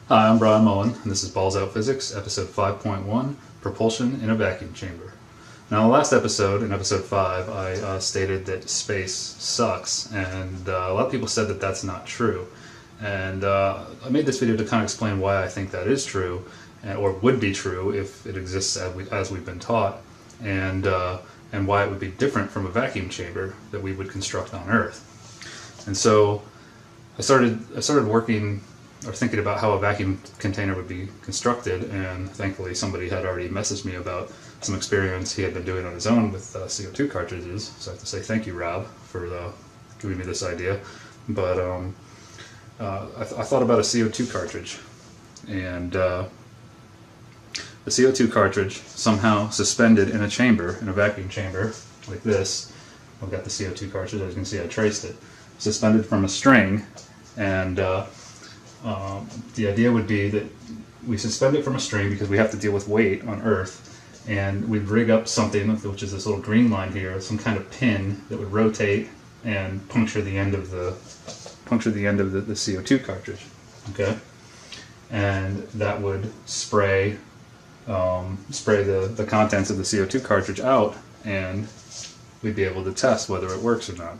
Hi, I'm Brian Mullin, and this is Balls Out Physics, episode 5.1, Propulsion in a Vacuum Chamber. Now, in the last episode, in episode 5, I stated that space sucks, and a lot of people said that that's not true. And I made this video to kind of explain why I think that is true, or would be true if it exists as we've been taught, and why it would be different from a vacuum chamber that we would construct on Earth. And so I started working or thinking about how a vacuum container would be constructed, and thankfully somebody had already messaged me about some experiments he had been doing on his own with CO2 cartridges. So I have to say thank you, Rob, for giving me this idea. But I thought about a CO2 cartridge, and the CO2 cartridge somehow suspended in a chamber, in a vacuum chamber like this. I've got the CO2 cartridge, as you can see I traced it, suspended from a string, and the idea would be that we suspend it from a string because we have to deal with weight on Earth, and we'd rig up something, which is this little green line here, some kind of pin that would rotate and puncture the end of the CO2 cartridge. Okay, and that would spray the contents of the CO2 cartridge out, and we'd be able to test whether it works or not.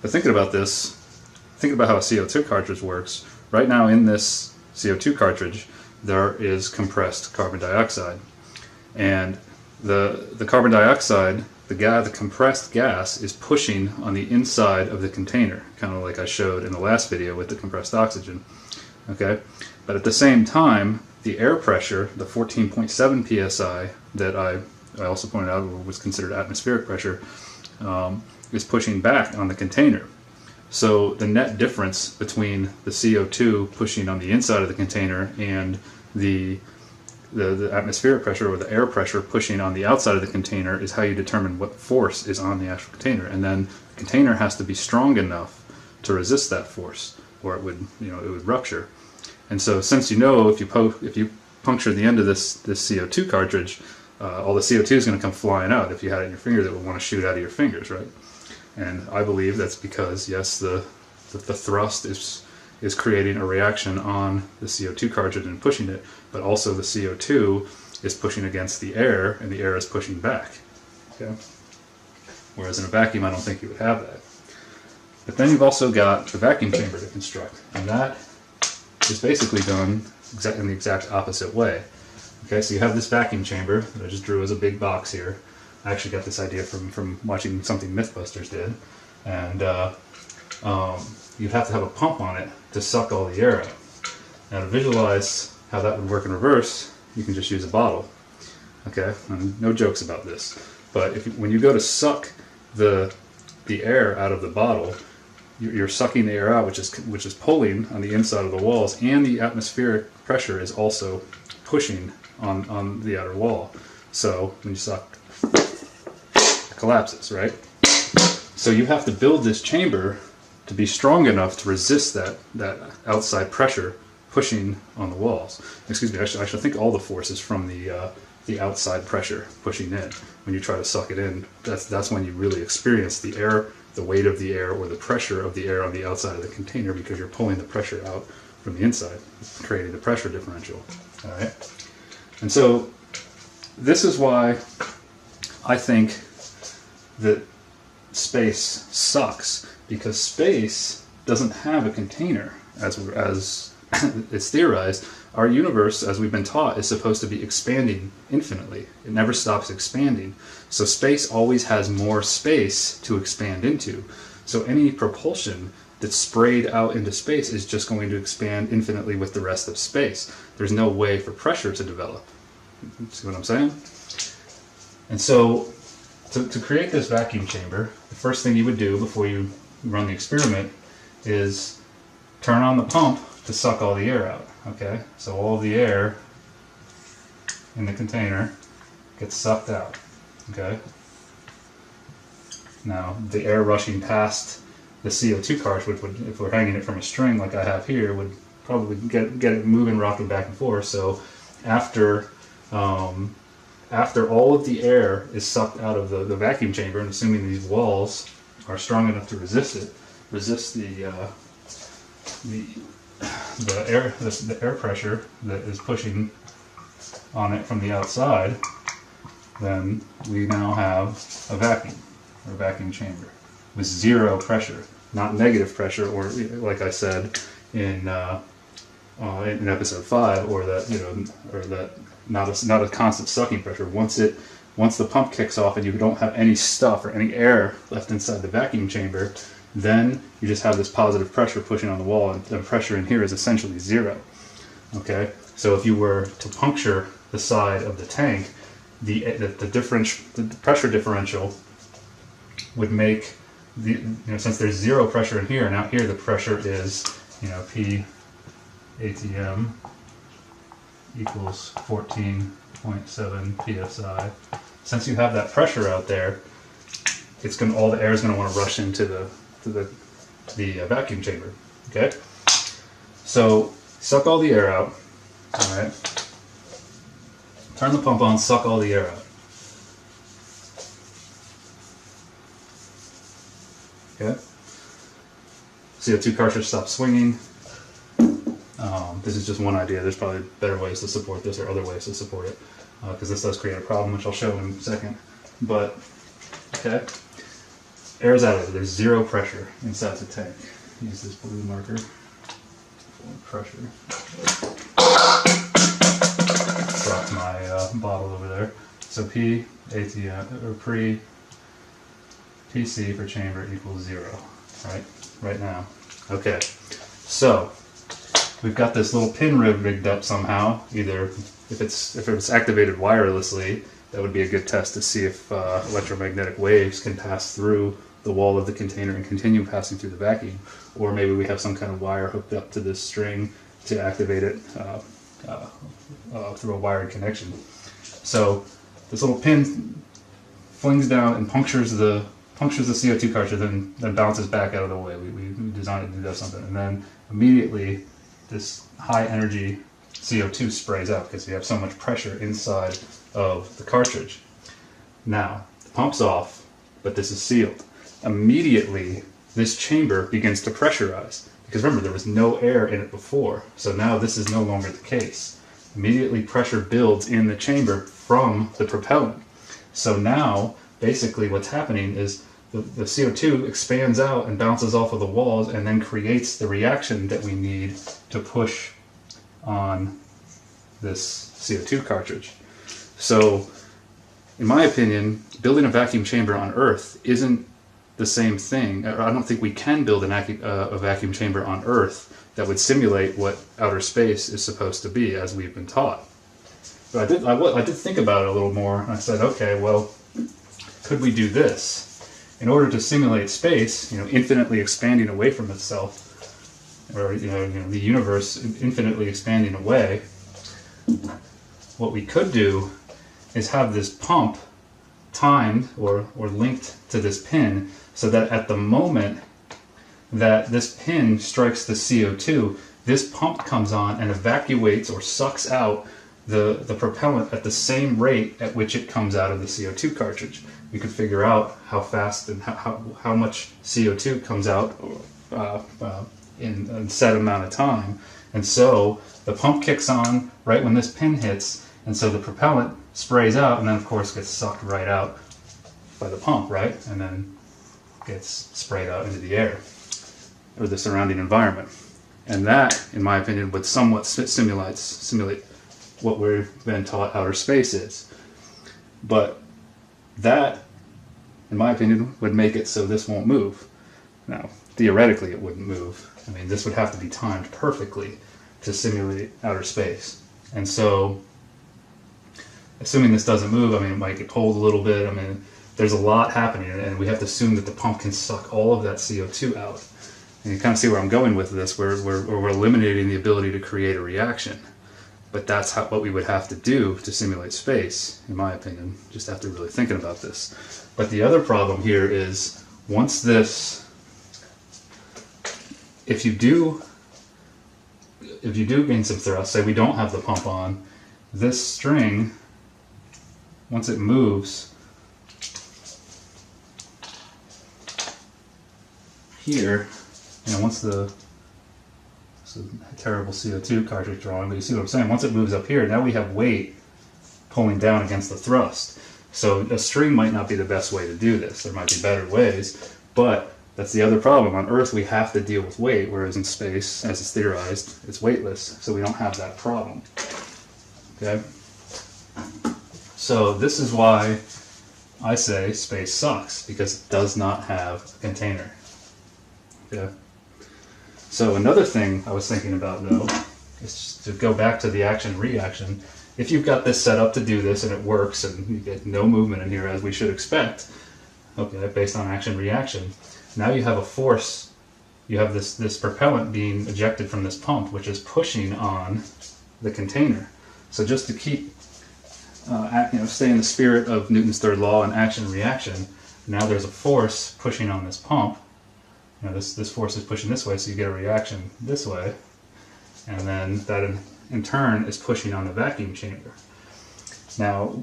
But thinking about how a CO2 cartridge works, right now in this CO2 cartridge there is compressed carbon dioxide, and the carbon dioxide, the compressed gas, is pushing on the inside of the container, kind of like I showed in the last video with the compressed oxygen. Okay, but at the same time, the air pressure, the 14.7 psi that I also pointed out was considered atmospheric pressure, is pushing back on the container. So the net difference between the CO2 pushing on the inside of the container and the atmospheric pressure, or the air pressure, pushing on the outside of the container is how you determine what force is on the actual container. And then the container has to be strong enough to resist that force, or it would rupture. And so, since if you puncture the end of this CO2 cartridge, all the CO2 is going to come flying out. If you had it in your fingers, it would want to shoot out of your fingers, right? And I believe that's because, yes, the thrust is creating a reaction on the CO2 cartridge and pushing it, but also the CO2 is pushing against the air, and the air is pushing back. Okay? Whereas in a vacuum, I don't think you would have that. But then you've also got the vacuum chamber to construct, and that is basically done in the exact opposite way. Okay, so you have this vacuum chamber that I just drew as a big box here. I actually got this idea from watching something Mythbusters did, and you'd have to have a pump on it to suck all the air out. Now, to visualize how that would work in reverse, you can just use a bottle. Okay, and no jokes about this, but when you go to suck the air out of the bottle, you're sucking the air out, which is pulling on the inside of the walls, and the atmospheric pressure is also pushing on the outer wall. So when you suck, it collapses, right? So you have to build this chamber to be strong enough to resist that outside pressure pushing on the walls. Excuse me, I should think all the force is from the outside pressure pushing in. When you try to suck it in, that's when you really experience the weight of the air, or the pressure of the air on the outside of the container, because you're pulling the pressure out from the inside, creating the pressure differential. All right, and so this is why I think that space sucks, because space doesn't have a container. As it's theorized, our universe, as we've been taught, is supposed to be expanding infinitely. It never stops expanding. So space always has more space to expand into. So any propulsion that's sprayed out into space is just going to expand infinitely with the rest of space. There's no way for pressure to develop. See what I'm saying? And so to create this vacuum chamber, the first thing you would do before you run the experiment is turn on the pump to suck all the air out. Okay, so all of the air in the container gets sucked out. Okay, now the air rushing past the CO2 cartridge, which would, if we're hanging it from a string like I have here, would probably get it moving, rocking back and forth. So after all of the air is sucked out of the vacuum chamber, and assuming these walls are strong enough to resist the the air pressure that is pushing on it from the outside, then we now have a vacuum, or a vacuum chamber, with zero pressure, not negative pressure, or like I said in episode 5, or that not a constant sucking pressure. Once the pump kicks off and you don't have any stuff or any air left inside the vacuum chamber, then you just have this positive pressure pushing on the wall, and the pressure in here is essentially zero. Okay, so if you were to puncture the side of the tank, the pressure differential would make since there's zero pressure in here, and out here the pressure is P ATM equals 14.7 psi. Since you have that pressure out there, all the air is going to want to rush into the vacuum chamber. Okay, so suck all the air out. All right, turn the pump on, suck all the air out. Okay, CO2 cartridge stops swinging. This is just one idea. There's probably better ways to support this, or other ways to support it, because this does create a problem, which I'll show in a second. But okay, air's out of it. There's zero pressure inside the tank. Use this blue marker for pressure. Dropped my bottle over there. So P ATM or pre PC for chamber equals 0. Right now. Okay, so we've got this little pin rigged up somehow. Either if it's activated wirelessly, that would be a good test to see if electromagnetic waves can pass through the wall of the container and continue passing through the vacuum, or maybe we have some kind of wire hooked up to this string to activate it through a wired connection. So this little pin flings down and punctures the CO2 cartridge, and then bounces back out of the way. We designed it to do something, and then immediately this high energy CO2 sprays out because you have so much pressure inside of the cartridge. Now the pump's off, but this is sealed. Immediately this chamber begins to pressurize, because remember, there was no air in it before, so now this is no longer the case. Immediately pressure builds in the chamber from the propellant. So now basically what's happening is the CO2 expands out and bounces off of the walls, and then creates the reaction that we need to push on this CO2 cartridge. So in my opinion, building a vacuum chamber on Earth isn't the same thing. I don't think we can build a vacuum chamber on Earth that would simulate what outer space is supposed to be, as we've been taught. But I did think about it a little more, and I said, okay, well, could we do this? In order to simulate space, infinitely expanding away from itself, or the universe infinitely expanding away, what we could do is have this pump timed or linked to this pin, so that at the moment that this pin strikes the CO2, this pump comes on and evacuates or sucks out the propellant at the same rate at which it comes out of the CO2 cartridge. We could figure out how fast and how much CO2 comes out in a set amount of time. And so the pump kicks on right when this pin hits, and so the propellant sprays out, and then of course gets sucked right out by the pump, right? And then gets sprayed out into the air or the surrounding environment. And that, in my opinion, would somewhat simulate what we've been taught outer space is. But that, in my opinion, would make it so this won't move. Now, theoretically it wouldn't move. I mean, this would have to be timed perfectly to simulate outer space. And so, assuming this doesn't move, I mean, it might get cold a little bit. I mean, there's a lot happening, and we have to assume that the pump can suck all of that CO2 out. And you kind of see where I'm going with this, where we're eliminating the ability to create a reaction. But that's what we would have to do to simulate space, in my opinion, just after really thinking about this. But the other problem here is, once this, if you do gain some thrust, say we don't have the pump on, this string, once it moves here, once the So terrible CO2 cartridge drawing, but you see what I'm saying? Once it moves up here, now we have weight pulling down against the thrust. So a string might not be the best way to do this. There might be better ways, but that's the other problem. On Earth, we have to deal with weight, whereas in space, as it's theorized, it's weightless, so we don't have that problem. Okay? So this is why I say space sucks, because it does not have a container. Okay? So another thing I was thinking about, though, is just to go back to the action-reaction. If you've got this set up to do this and it works and you get no movement in here as we should expect, okay, based on action-reaction, now you have a force, you have this propellant being ejected from this pump, which is pushing on the container. So just to keep, stay in the spirit of Newton's third law and action-reaction, now there's a force pushing on this pump. This force is pushing this way, so you get a reaction this way, and then that in turn is pushing on the vacuum chamber. Now,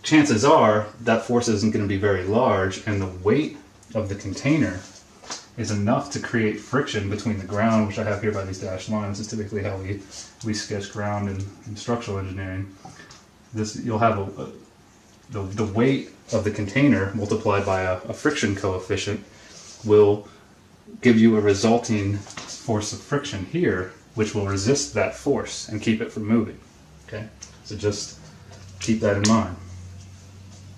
chances are that force isn't going to be very large, and the weight of the container is enough to create friction between the ground, which I have here by these dashed lines. This is typically how we sketch ground in structural engineering. You'll have the weight of the container multiplied by a friction coefficient will give you a resulting force of friction here, which will resist that force and keep it from moving. Okay, so just keep that in mind.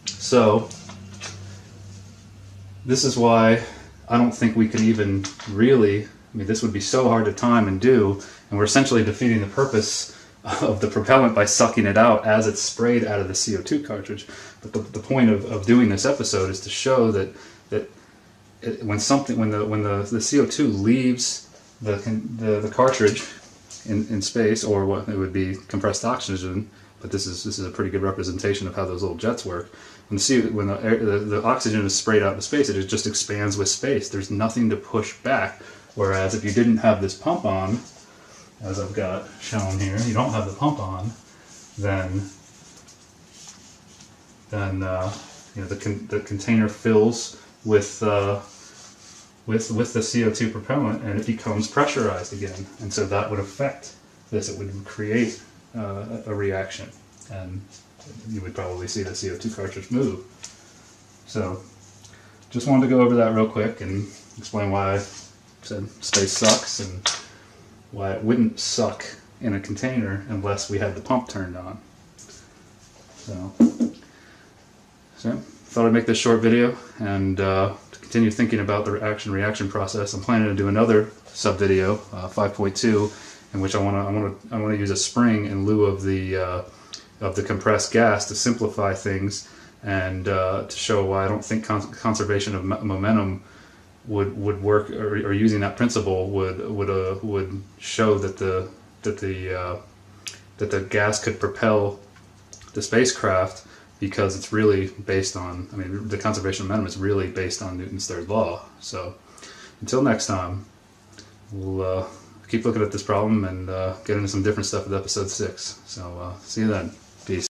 So this is why I don't think we can even really, this would be so hard to time and do, and we're essentially defeating the purpose of the propellant by sucking it out as it's sprayed out of the CO2 cartridge. But the point of doing this episode is to show that when the CO2 leaves the cartridge in space, or what it would be compressed oxygen, but this is a pretty good representation of how those little jets work. When the oxygen is sprayed out into space, it just expands with space. There's nothing to push back. Whereas if you didn't have this pump on, as I've got shown here, you don't have the pump on, then the container fills with the CO2 propellant, and it becomes pressurized again, and so that would affect this. It would create a reaction, and you would probably see the CO2 cartridge move. So just wanted to go over that real quick and explain why I said space sucks and why it wouldn't suck in a container unless we had the pump turned on. So thought I'd make this short video and to continue thinking about the action-reaction process. I'm planning to do another sub-video, 5.2, in which I want to use a spring in lieu of the compressed gas to simplify things and to show why I don't think conservation of momentum would work, or using that principle would show that the gas could propel the spacecraft, because it's really based on, the conservation of momentum is really based on Newton's third law. So until next time, we'll keep looking at this problem and get into some different stuff with episode 6. So see you then.